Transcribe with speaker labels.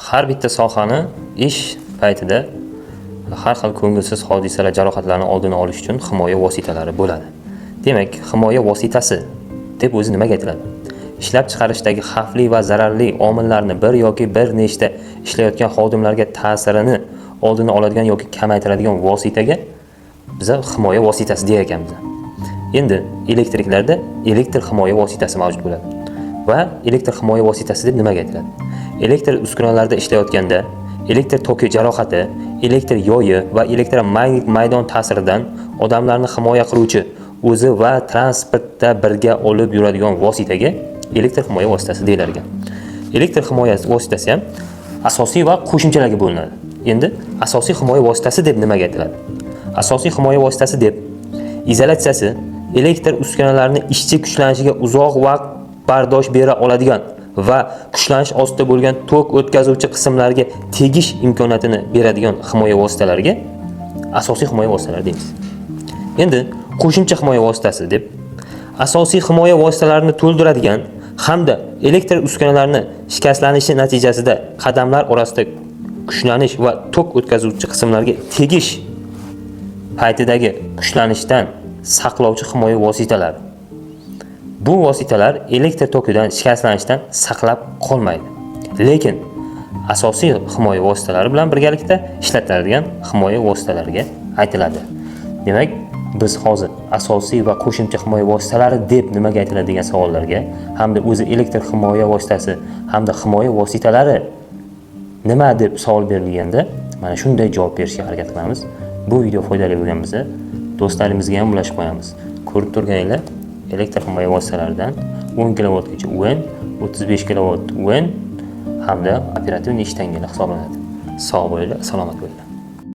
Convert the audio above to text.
Speaker 1: Har bitta sohani ish paytida har xil ko'ngilsiz hodisalar, jarohatlarni oldini olish uchun himoya vositalari bo'ladi. Demak, himoya vositasi deb o'zi nimaga aytiladi? Ishlab chiqarishdagi xavfli va zararli omillarni bir yoki bir nechta ishlayotgan xodimlarga ta'sirini oldini oladigan yoki kamaytiradigan vositaga biz himoya vositasi deya ekanmiz. Endi elektriklarda elektr himoya vositasi mavjud bo'ladi. Va elektr himoya vositasi deb nimaga aytiladi? Elektr uskunalarida ishlayotganda elektr toki jarohati, elektr yoyi va elektromagnetik maydon ta'siridan odamlarni himoya qiluvchi o'zi va transportda birga olib yuradigan vositaga elektr himoya vositasi deyilar ekan. Elektr himoya vositasi ham asosiy va qo'shimchalarga bo'linadi. Endi asosiy himoya vositasi deb nimaga aytiladi? Asosiy himoya vositasi deb izolyatsiyasi elektr uskunalarining ishchi kuchlanishiga uzoq vaqt bardosh bera oladigan va kuchlanish ostida bo'lgan tok o'tkazuvchi qismlarga tegish imkoniyatini beradigan himoya vositalariga asosiy himoya vositalari deymiz. Endi qo'shimcha himoya vositasi deb asosiy himoya vositalarini to'ldiradigan hamda elektr uskunalarning shikastlanishi natijasida qadamlar orasida kuchlanish va tok o'tkazuvchi qismlarga tegish paytidagi kuchlanishdan saqlovchi himoya vositalari. Bu vositalar elektr tokidan shikastlanishdan saqlab qolmaydi. Lekin asosiy himoya vositalari bilan birgalikda ishlatiladigan himoya vositalariga aytiladi. Demak, biz hozir asosiy va qo'shimcha himoya vositalari deb nimaga aytiladi degan savollarga hamda o'zi elektr himoya vositasi hamda himoya vositalari nima deb savol berilganda mana shunday javob berishga harakat qilamiz. Bu video foydali bo'lgan bo'lsa, do'stlarimizga ham ulashib qo'yamiz. Ko'rib turganinglar, elektr himoya vositalaridan 10 kV gacha o'yin, 35 kV o'yin hamda operativ nechtangalar hisoblanadi. Sog' bo'linglar, salomat bo'linglar.